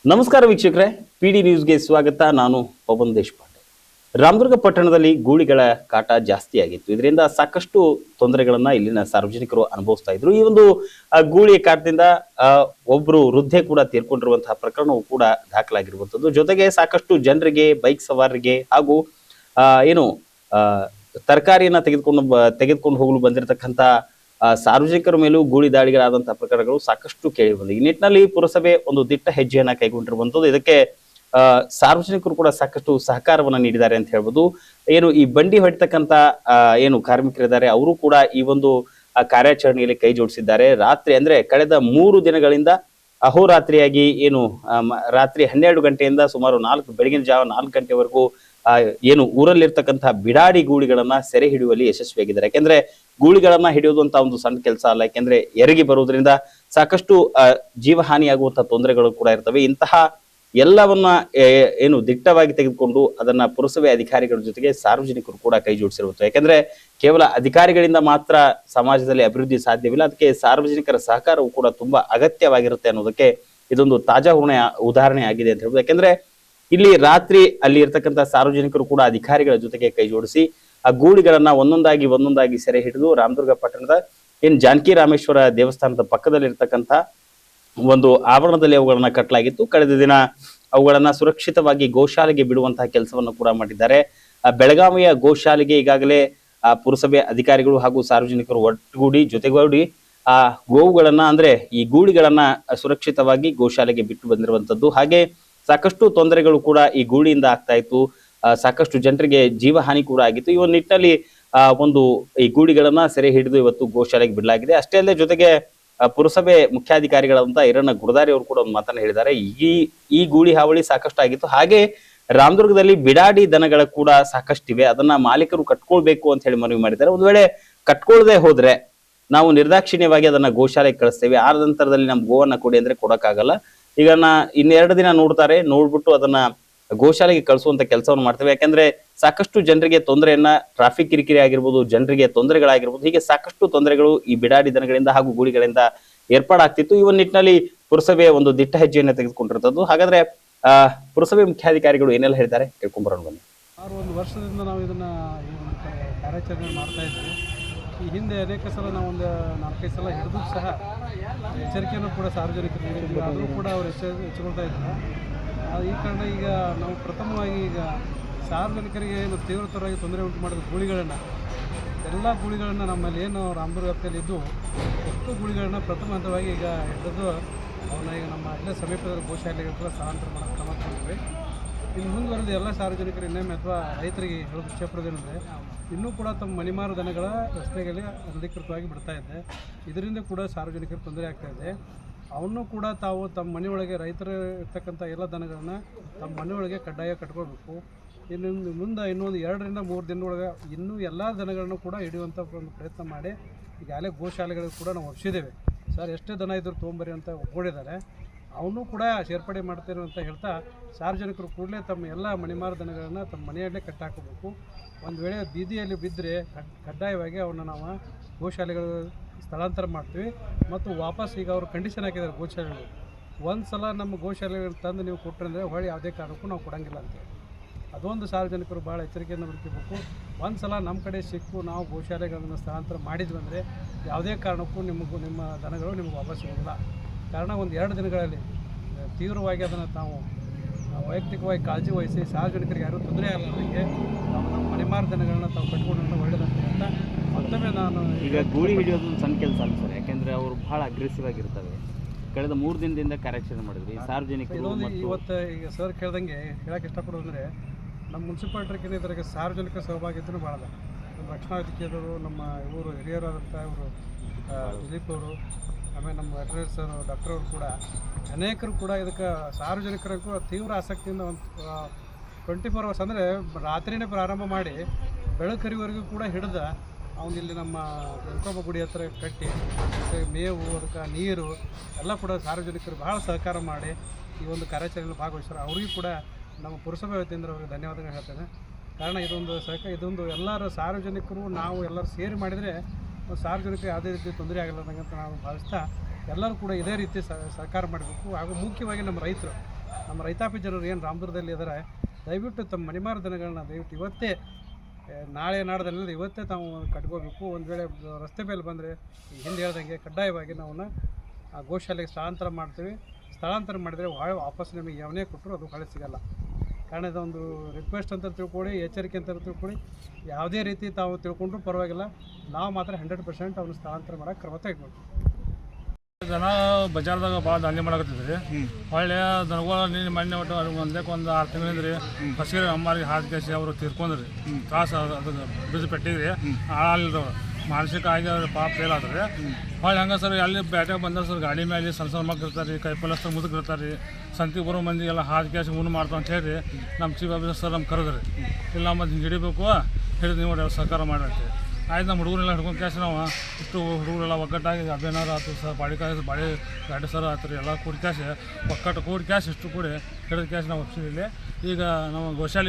ನಮಸ್ಕಾರ ವೀಕ್ಷಕರೇ, ಪಿಡಿ ನ್ಯೂಸ್ಗೆ ಸ್ವಾಗತ. ನಾನು ಪವನ್ ದೇಶಪಾಂಡೆ. ರಾಮದುರ್ಗ ಪಟ್ಟಣದಲ್ಲಿ ಗೂಳಿಗಳ ಕಾಟ ಜಾಸ್ತಿ ಆಗಿತ್ತು. ಇದರಿಂದ ಸಾಕಷ್ಟು ತೊಂದರೆಗಳನ್ನ ಇಲ್ಲಿನ ಸಾರ್ವಜನಿಕರು ಅನುಭವಿಸ್ತಾ ಇದ್ರು. ಈ ಒಂದು ಗೂಳಿಯ ಕಾಟದಿಂದ ಒಬ್ರು ವೃದ್ಧೆ ಕೂಡ ತೀರ್ಕೊಂಡಿರುವಂತಹ ಪ್ರಕರಣವು ಕೂಡ ದಾಖಲಾಗಿರುವಂತದ್ದು. ಜೊತೆಗೆ ಸಾಕಷ್ಟು ಜನರಿಗೆ, ಬೈಕ್ ಸವಾರರಿಗೆ ಹಾಗೂ ಏನು ತರಕಾರಿಯನ್ನ ತೆಗೆದುಕೊಂಡು ಹೋಗಲು ಬಂದಿರತಕ್ಕಂತ ಸಾರ್ವಜನಿಕರ ಮೇಲೂ ಗೂಳಿ ದಾಳಿಗಳಾದಂತಹ ಪ್ರಕರಣಗಳು ಸಾಕಷ್ಟು ಕೇಳಿ ಬಂದಿದೆ. ಈ ನಿಟ್ಟಿನಲ್ಲಿ ಪುರಸಭೆ ಒಂದು ದಿಟ್ಟ ಹೆಜ್ಜೆಯನ್ನ ಕೈಗೊಂಡಿರುವಂತದ್ದು. ಇದಕ್ಕೆ ಸಾರ್ವಜನಿಕರು ಕೂಡ ಸಾಕಷ್ಟು ಸಹಕಾರವನ್ನ ನೀಡಿದ್ದಾರೆ ಅಂತ ಹೇಳ್ಬೋದು. ಏನು ಈ ಬಂಡಿ ಹೊಡಿತಕ್ಕಂತ ಏನು ಕಾರ್ಮಿಕರಿದ್ದಾರೆ, ಅವರು ಕೂಡ ಈ ಒಂದು ಕಾರ್ಯಾಚರಣೆಯಲ್ಲಿ ಕೈ ಜೋಡಿಸಿದ್ದಾರೆ. ರಾತ್ರಿ ಅಂದ್ರೆ ಕಳೆದ 3 ದಿನಗಳಿಂದ ಅಹೋರಾತ್ರಿಯಾಗಿ ಏನು ರಾತ್ರಿ 12 ಗಂಟೆಯಿಂದ ಸುಮಾರು ಬೆಳಗಿನ ಜಾವ 4 ಗಂಟೆವರೆಗೂ ಏನು ಊರಲ್ಲಿರ್ತಕ್ಕಂತಹ ಬಿಡಾಡಿ ಗೂಳಿಗಳನ್ನ ಸೆರೆ ಹಿಡಿಯುವಲ್ಲಿ ಯಶಸ್ವಿಯಾಗಿದ್ದಾರೆ. ಯಾಕೆಂದ್ರೆ ಗೂಳಿಗಳನ್ನ ಹಿಡಿಯೋದು ಅಂತ ಒಂದು ಸಣ್ಣ ಕೆಲಸ ಅಲ್ಲ. ಯಾಕೆಂದ್ರೆ ಎರಗಿ ಬರುವುದರಿಂದ ಸಾಕಷ್ಟು ಜೀವಹಾನಿಯಾಗುವಂತಹ ತೊಂದರೆಗಳು ಕೂಡ ಇರ್ತವೆ. ಇಂತಹ ಎಲ್ಲವನ್ನ ಏನು ದಿಟ್ಟವಾಗಿ ತೆಗೆದುಕೊಂಡು ಅದನ್ನ ಪುರಸಭೆ ಅಧಿಕಾರಿಗಳ ಜೊತೆಗೆ ಸಾರ್ವಜನಿಕರು ಕೂಡ ಕೈ ಜೋಡಿಸಿರುವುದು. ಯಾಕೆಂದ್ರೆ ಕೇವಲ ಅಧಿಕಾರಿಗಳಿಂದ ಮಾತ್ರ ಸಮಾಜದಲ್ಲಿ ಅಭಿವೃದ್ಧಿ ಸಾಧ್ಯವಿಲ್ಲ, ಅದಕ್ಕೆ ಸಾರ್ವಜನಿಕರ ಸಹಕಾರವು ಕೂಡ ತುಂಬಾ ಅಗತ್ಯವಾಗಿರುತ್ತೆ ಅನ್ನೋದಕ್ಕೆ ಇದೊಂದು ತಾಜಾ ಉದಾಹರಣೆ ಆಗಿದೆ ಅಂತ ಹೇಳ್ಬೋದು. ಯಾಕೆಂದ್ರೆ ಇಲ್ಲಿ ರಾತ್ರಿ ಅಲ್ಲಿ ಇರ್ತಕ್ಕಂಥ ಸಾರ್ವಜನಿಕರು ಕೂಡ ಅಧಿಕಾರಿಗಳ ಜೊತೆಗೆ ಕೈ ಜೋಡಿಸಿ ಆ ಗೂಳಿಗಳನ್ನ ಒಂದೊಂದಾಗಿ ಸೆರೆ ಹಿಡಿದು ರಾಮದುರ್ಗ ಪಟ್ಟಣದ ಏನ್ ಜಾನಕಿ ರಾಮೇಶ್ವರ ದೇವಸ್ಥಾನದ ಪಕ್ಕದಲ್ಲಿ ಇರ್ತಕ್ಕಂಥ ಒಂದು ಆವರಣದಲ್ಲಿ ಅವುಗಳನ್ನ ಕಟ್ಟಲಾಗಿತ್ತು. ಕಳೆದ ದಿನ ಅವುಗಳನ್ನ ಸುರಕ್ಷಿತವಾಗಿ ಗೋಶಾಲೆಗೆ ಬಿಡುವಂತಹ ಕೆಲಸವನ್ನು ಕೂಡ ಮಾಡಿದ್ದಾರೆ. ಬೆಳಗಾವಿಯ ಗೋಶಾಲೆಗೆ ಈಗಾಗಲೇ ಪುರಸಭೆ ಅಧಿಕಾರಿಗಳು ಹಾಗೂ ಸಾರ್ವಜನಿಕರು ಜೊತೆಗೂಡಿ ಆ ಗೋವುಗಳನ್ನ ಅಂದ್ರೆ ಈ ಗೂಳಿಗಳನ್ನ ಸುರಕ್ಷಿತವಾಗಿ ಗೋಶಾಲೆಗೆ ಬಿಟ್ಟು ಬಂದಿರುವಂತದ್ದು. ಹಾಗೆ ಸಾಕಷ್ಟು ತೊಂದರೆಗಳು ಕೂಡ ಈ ಗೂಳಿಯಿಂದ ಆಗ್ತಾ ಇತ್ತು. ಸಾಕಷ್ಟು ಜನರಿಗೆ ಜೀವಹಾನಿ ಕೂಡ ಆಗಿತ್ತು. ಈ ಒಂದು ನಿಟ್ಟಿನಲ್ಲಿ ಒಂದು ಈ ಗೂಳಿಗಳನ್ನ ಸೆರೆ ಹಿಡಿದು ಇವತ್ತು ಗೋಶಾಲೆಗೆ ಬಿಡಲಾಗಿದೆ. ಅಷ್ಟೇ ಅಲ್ಲದೆ ಜೊತೆಗೆ ಪುರಸಭೆ ಮುಖ್ಯಾಧಿಕಾರಿಗಳಾದಂತಹ ಈರಣ್ಣ ಗುಡದಾರಿ ಅವರು ಕೂಡ ಒಂದು ಮಾತನ್ನ ಹೇಳಿದ್ದಾರೆ. ಈ ಗೂಳಿ ಹಾವಳಿ ಸಾಕಷ್ಟು ಆಗಿತ್ತು. ಹಾಗೆ ರಾಮದುರ್ಗದಲ್ಲಿ ಬಿಡಾಡಿ ದನಗಳ ಕೂಡ ಸಾಕಷ್ಟಿವೆ, ಅದನ್ನ ಮಾಲೀಕರು ಕಟ್ಕೊಳ್ಬೇಕು ಅಂತ ಹೇಳಿ ಮನವಿ ಮಾಡಿದ್ದಾರೆ. ಒಂದು ವೇಳೆ ಕಟ್ಕೊಳ್ದೆ ಹೋದ್ರೆ ನಾವು ನಿರ್ದಾಕ್ಷಿಣ್ಯವಾಗಿ ಅದನ್ನ ಗೋಶಾಲೆಗೆ ಕಳಿಸ್ತೇವೆ, ಆ ನಂತರದಲ್ಲಿ ನಮ್ ಗೋವನ್ನ ಕೊಡಿ ಅಂದ್ರೆ ಕೊಡಕ್ಕಾಗಲ್ಲ. ಈಗ ಇನ್ನೆರಡು ದಿನ ನೋಡ್ಬಿಟ್ಟು ಅದನ್ನ ಗೋಶಾಲೆಗೆ ಕಳಿಸುವಂತ ಕೆಲಸವನ್ನು ಮಾಡ್ತೇವೆ. ಯಾಕಂದ್ರೆ ಸಾಕಷ್ಟು ಜನರಿಗೆ ತೊಂದರೆಯನ್ನ, ಟ್ರಾಫಿಕ್ ಕಿರಿಕಿರಿ ಆಗಿರ್ಬೋದು, ಜನರಿಗೆ ತೊಂದರೆಗಳಾಗಿರ್ಬೋದು, ಹೀಗೆ ಸಾಕಷ್ಟು ತೊಂದರೆಗಳು ಈ ಬಿಡಾಡಿ ದನಗಳಿಂದ ಹಾಗೂ ಗೂಳಿಗಳಿಂದ ಏರ್ಪಾಡಾಗ್ತಿತ್ತು. ಈ ಒಂದು ನಿಟ್ಟಿನಲ್ಲಿ ಪುರಸಭೆ ಒಂದು ದಿಟ್ಟ ಹೆಜ್ಜೆಯನ್ನು ತೆಗೆದುಕೊಂಡಿರ್ತದ್ದು. ಹಾಗಾದ್ರೆ ಪುರಸಭೆ ಮುಖ್ಯಾಧಿಕಾರಿಗಳು ಏನೆಲ್ಲ ಹೇಳ್ತಾರೆ ಕೇಳ್ಕೊಂಡ್ಬರೋಣ ಬನ್ನಿ. 1 ವರ್ಷದಿಂದ ನಾವು ಇದನ್ನ ಕಾರ್ಯಾಚರಣೆ ಮಾಡ್ತಾ ಇದ್ವಿ. ಈ ಹಿಂದೆ ಅನೇಕ ಸಲ ನಾವು ಒಂದು 4-5 ಸಲ ಹಿಡಿದು ಸಹ ಎಚ್ಚರಿಕೆಯನ್ನು ಕೂಡ ಸಾರ್ವಜನಿಕರು ನೀಡಿದ್ವಿ. ಆದರೂ ಕೂಡ ಅವರು ಎಚ್ಚರಿಕೊಳ್ತಾ ಇದ್ರು. ಈ ಕಾರಣ ಈಗ ನಾವು ಪ್ರಥಮವಾಗಿ ಈಗ ಸಾರ್ವಜನಿಕರಿಗೆ ತೀವ್ರತರವಾಗಿ ತೊಂದರೆ ಉಂಟು ಮಾಡಿದ ಗೂಳಿಗಳನ್ನು, ಎಲ್ಲ ಗೂಳಿಗಳನ್ನು ನಮ್ಮಲ್ಲಿ ಏನು ರಾಮದುರ್ಗ ವ್ಯಾಪ್ತಿಯಲ್ಲಿ ಇದ್ದು ಎಷ್ಟು ಗೂಳಿಗಳನ್ನು ಪ್ರಥಮ ಹಂತವಾಗಿ ಈಗ ಹಿಡಿದು ಅವನ್ನ ಈಗ ನಮ್ಮ ಇಲ್ಲೇ ಸಮೀಪದ ಗೋಶಾಲೆಗೆ ಸ್ಥಳಾಂತರ ಮಾಡೋಕ್ಕೆ ಕ್ರಮ ತಗೊಂಡ್ವಿ. ಇನ್ನು ಮುಂದುವರೆದ ಎಲ್ಲ ಸಾರ್ವಜನಿಕರು ಇನ್ನೊಮ್ಮೆ ಅಥವಾ ರೈತರಿಗೆ ಹೇಳೋದು ಇಷ್ಟಪಡೋದೇನೆಂದರೆ, ಇನ್ನೂ ಕೂಡ ತಮ್ಮ ಮನಿಮಾರು ದನಗಳ ರಸ್ತೆಗಳಲ್ಲಿ ಅನಧಿಕೃತವಾಗಿ ಬಿಡ್ತಾ ಇದೆ. ಇದರಿಂದ ಕೂಡ ಸಾರ್ವಜನಿಕರಿಗೆ ತೊಂದರೆ ಆಗ್ತಾಯಿದೆ. ಅವನ್ನೂ ಕೂಡ ತಾವು ತಮ್ಮ ಮನೆಯೊಳಗೆ, ರೈತರು ಇರ್ತಕ್ಕಂಥ ಎಲ್ಲ ದನಗಳನ್ನು ತಮ್ಮ ಮನೆಯೊಳಗೆ ಕಡ್ಡಾಯ ಕಟ್ಕೊಳ್ಬೇಕು. ಮುಂದೆ ಇನ್ನೊಂದು 2 ರಿಂದ 3 ದಿನದೊಳಗೆ ಇನ್ನೂ ಎಲ್ಲ ದನಗಳನ್ನು ಕೂಡ ಹಿಡಿಯುವಂಥ ಒಂದು ಪ್ರಯತ್ನ ಮಾಡಿ ಈಗಾಗಲೇ ಗೋಶಾಲೆಗಳಿಗೆ ಕೂಡ ನಾವು ಒಪ್ಪಿಸಿದ್ದೇವೆ. ಸರ್, ಎಷ್ಟೇ ದನ ಇದ್ದರೂ ತೊಗೊಂಬರಿ ಅಂತ ಒಪ್ಕೊಂಡಿದ್ದಾರೆ. ಅವನ್ನೂ ಕೂಡ ಸೇರ್ಪಡೆ ಮಾಡ್ತೇವೆ ಅಂತ ಹೇಳ್ತಾ ಸಾರ್ವಜನಿಕರು ಕೂಡಲೇ ತಮ್ಮ ಎಲ್ಲ ಮಣಿಮಾರು ದನಗಳನ್ನು ತಮ್ಮ ಮನೆಯಲ್ಲೇ ಕಟ್ಟಾಕಬೇಕು. ಒಂದು ವೇಳೆ ಬೀದಿಯಲ್ಲಿ ಬಿದ್ದರೆ ಕಡ್ಡಾಯವಾಗಿ ಅವನ್ನ ನಾವು ಗೋಶಾಲೆಗಳು ಸ್ಥಳಾಂತರ ಮಾಡ್ತೀವಿ. ಮತ್ತು ವಾಪಸ್ ಈಗ ಅವರು ಕಂಡೀಷನ್ ಹಾಕಿದ್ದಾರೆ ಗೋಶಾಲೆಗಳು, ಒಂದು ಸಲ ನಮ್ಮ ಗೋಶಾಲೆಗಳು ತಂದು ನೀವು ಕೊಟ್ಟರೆ ಹೊಳ್ಳಿ ಯಾವುದೇ ಕಾರಣಕ್ಕೂ ನಾವು ಕೊಡೋಂಗಿಲ್ಲ ಅಂತೇಳಿ. ಅದೊಂದು ಸಾರ್ವಜನಿಕರು ಭಾಳ ಎಚ್ಚರಿಕೆಯನ್ನು ವಹಿಸಬೇಕು. ಒಂದು ಸಲ ನಮ್ಮ ಕಡೆ ಸಿಕ್ಕು ನಾವು ಗೋಶಾಲೆಗಳನ್ನು ಸ್ಥಳಾಂತರ ಮಾಡಿದ್ವಿ ಅಂದರೆ ಯಾವುದೇ ಕಾರಣಕ್ಕೂ ನಿಮ್ಮ ದನಗಳು ನಿಮಗೆ ವಾಪಸ್ ಸಿಗೋದಿಲ್ಲ. ಕಾರಣ 1-2 ದಿನಗಳಲ್ಲಿ ತೀವ್ರವಾಗಿ ಅದನ್ನು ತಾವು ವೈಯಕ್ತಿಕವಾಗಿ ಕಾಳಜಿ ವಹಿಸಿ ಸಾರ್ವಜನಿಕರಿಗೆ ಯಾರೂ ತೊಂದರೆ ಆಗಲಾರ್ದಂಗೆ ನಾವು ನಮ್ಮ ಮನೆಮಾರು ದನಗಳನ್ನ ತಾವು ಕಟ್ಕೊಂಡು ಒಳ್ಳೆಯದಂತ ಹೇಳ್ತಾ ಮತ್ತೊಮ್ಮೆ ನಾನು ಈಗ ಗೂಳಿ ಹಿಡಿಯೋದು ಸಣ್ಣ ಕೆಲಸ ಅಲ್ಲ ಸರ್. ಯಾಕೆಂದರೆ ಅವರು ಭಾಳ ಅಗ್ರೆಸಿವ್ ಆಗಿರ್ತವೆ. ಕಳೆದ 3 ದಿನದಿಂದ ಕಾರ್ಯಾಚರಣೆ ಮಾಡಿದ್ವಿ ಸಾರ್ವಜನಿಕರು. ಇವತ್ತು ಈಗ ಸರ್ ಕೇಳ್ದಂಗೆ ಹೇಳಕ್ಕೆ ಇಷ್ಟಪಡೋದಂದರೆ, ನಮ್ಮ ಮುನ್ಸಿಪಾಲ್ಟಿಗೆ ಇದರಾಗ ಸಾರ್ವಜನಿಕ ಸಹಭಾಗಿತ್ವನೂ ಭಾಳ ಅದ. ನಮ್ಮ ರಕ್ಷಣಾ ವೇದಿಕೆಯವರು, ನಮ್ಮ ಇವರು ಹಿರಿಯರಾದಂಥ ಇವರು ದಿಲೀಪ್ ಅವರು, ಆಮೇಲೆ ನಮ್ಮ ವೆಟರ್ನರಿ ಸರ್, ಡಾಕ್ಟರ್ ಅವರು ಕೂಡ ಅನೇಕರು ಕೂಡ ಇದಕ್ಕೆ ಸಾರ್ವಜನಿಕರಿಗೂ ತೀವ್ರ ಆಸಕ್ತಿಯಿಂದ ಒಂದು 24 ಅವರ್ಸ್ ಅಂದರೆ ರಾತ್ರಿನೇ ಪ್ರಾರಂಭ ಮಾಡಿ ಬೆಳಕರಿವರೆಗೂ ಕೂಡ ಹಿಡಿದ ಅವನು ಇಲ್ಲಿ ನಮ್ಮ ವೆಂಕಟಮ್ಮ ಗುಡಿ ಹತ್ರ ಕಟ್ಟಿ ಮೇವು, ಅದಕ್ಕೆ ನೀರು ಎಲ್ಲ ಕೂಡ ಸಾರ್ವಜನಿಕರು ಬಹಳ ಸಹಕಾರ ಮಾಡಿ ಈ ಒಂದು ಕಾರ್ಯಾಚರಣೆಯಲ್ಲಿ ಭಾಗವಹಿಸ್ತಾರೆ. ಅವರಿಗೂ ಕೂಡ ನಮ್ಮ ಪುರಸಭೆ ವತಿಯಿಂದ ಅವರಿಗೆ ಧನ್ಯವಾದಗಳು ಹೇಳ್ತೇನೆ. ಕಾರಣ ಇದೊಂದು ಎಲ್ಲರ ಸಾರ್ವಜನಿಕರು ನಾವು ಎಲ್ಲರೂ ಸೇರಿ ಮಾಡಿದರೆ ಸಾರ್ವಜನಿಕರಿಗೆ ಯಾವುದೇ ರೀತಿ ತೊಂದರೆ ಆಗಲಾರ್ದಂಗೆ ಅಂತ ನಾವು ಭಾವಿಸ್ತಾ ಎಲ್ಲರೂ ಕೂಡ ಇದೇ ರೀತಿ ಸಹಕಾರ ಮಾಡಬೇಕು. ಹಾಗೂ ಮುಖ್ಯವಾಗಿ ನಮ್ಮ ರೈತರು ನಮ್ಮ ರೈತಾಪಿ ಜನರು ಏನು ರಾಮದುರ್ಗದಲ್ಲಿ ಇದ್ದಾರೆ ದಯವಿಟ್ಟು ತಮ್ಮ ಮನೆಮಾರು ದನಗಳನ್ನ ದಯವಿಟ್ಟು ಇವತ್ತೇ ನಾಳೆ ನಾಡ್ದಲ್ಲಿ ಇವತ್ತೇ ತಾವು ಕಟ್ಕೋಬೇಕು. ಒಂದು ವೇಳೆ ರಸ್ತೆ ಮೇಲೆ ಬಂದರೆ ಹಿಂದೆ ಹೇಳ್ದಂಗೆ ಕಡ್ಡಾಯವಾಗಿ ನಾವನ್ನ ಆ ಗೋಶಾಲೆಗೆ ಸ್ಥಳಾಂತರ ಮಾಡ್ತೀವಿ. ಸ್ಥಳಾಂತರ ಮಾಡಿದರೆ ವಾಪಸ್ ನಿಮಗೆ ಯಾವನೇ ಕೊಟ್ಟರು ಅದು ಹೊಳೆ ಸಿಗಲ್ಲ. ಕಾರಣ ಇದೊಂದು ರಿಕ್ವೆಸ್ಟ್ ಅಂತ ತಿಳ್ಕೊಳ್ಳಿ, ಎಚ್ಚರಿಕೆ ಅಂತ ತಿಳ್ಕೊಳ್ಳಿ. ಯಾವುದೇ ರೀತಿ ತಾವು ತಿಳ್ಕೊಂಡ್ರೂ ಪರವಾಗಿಲ್ಲ, ನಾವು ಮಾತ್ರ 100% ಅವನು ಸ್ಥಳಾಂತರ ಮಾಡೋಕ್ಕೆ ಕ್ರಮ ತೆಗೆದುಬೇಕು. ಜನ ಬಜಾರ್ದಾಗ ಭಾಳ ದಂಧೆ ಮಾಡಕತ್ತಿದ್ರಿ. ಹೊಳ್ಳೆ ದನಗಳು ನೀನು ಮೊನ್ನೆ ಒಟ್ಟು ಒಂದಕ್ಕೆ ಒಂದು 6 ತಿಂಗಳಿಂದ ರೀ ಫಸ್ಟಿಗೆ ಅಮ್ಮಾರಿಗೆ ಹಾಕಿ ಅವರು ತೀರ್ಕೊಂಡ್ರಿ. ತ್ರಾಸ ಅದು ಬೀಜ ಪೆಟ್ಟಿದ್ರಿ ಹಾಲಿಲ್ದವ್ರು ಮಾನಸಿಕ ಆಗಿ ಅವ್ರ ಪಾಪ ಫೇಲ್ ಆದ್ರಿ. ಹೊಳ್ಳಿ ಹಂಗೆ ಸರ್ ಅಲ್ಲಿ ಬ್ಯಾಟ್ಯಾಗ ಬಂದ ಸರ್ ಗಾಡಿ ಮೇಲೆ ಸಣ್ಣ ಸಣ್ಣ ಮಕ್ಳು ಇರ್ತಾರೆ ರೀ, ಕೈಪಲ್ಯಸ್ತ್ರ ಮುದುಕ್ ಇರ್ತಾರೆ ರೀ, ಸಂತಿಗೆ ಬರೋ ಮಂದಿಗೆಲ್ಲ ಹಾಕಿ ಕ್ಯಾಶ್ ಉಣ್ಣು ಮಾಡ್ತಾವ ಅಂತ ಹೇಳಿ ನಮ್ಮ ಚೀಫ್ ಆಫೀಸರ್ ಸರ್ ನಮ್ಗೆ ಕರೆದ್ರಿ. ಇಲ್ಲ ಮತ್ತು ಹಿಂಗೆ ಹಿಡಿಬೇಕು ಹಿಡಿದು ನೀವು ಸಹಕಾರ ಮಾಡಿರ್ತೀವಿ. ಆಯ್ತು ನಮ್ಮ ಹುಡುಗರೆಲ್ಲ ಹಿಡ್ಕೊಂಡು ಕ್ಯಾಶ್ ನಾವು ಇಷ್ಟು ಹುಡುಗರೆಲ್ಲ ಒಗ್ಗಟ್ಟಾಗಿ ಅಭಿನವ ಆಯ್ತು ಸರ್, ಬಾಡಿ ಗಾಡಿ ಸರ್ ಆಯ್ತು ರೀ, ಎಲ್ಲ ಕೂಡಿ ಕ್ಯಾಶ್ ಒಕ್ಕಟ್ಟು ಕೂಡಿ ಕ್ಯಾಶ್ ಇಷ್ಟು ಕೂಡಿ ಹಿಡಿದು ಕ್ಯಾಶ್ ನಾವು ಒಪ್ಸಿದ್ವಿ. ಈಗ ನಮ್ಮ ಗೋಶಾಲೆ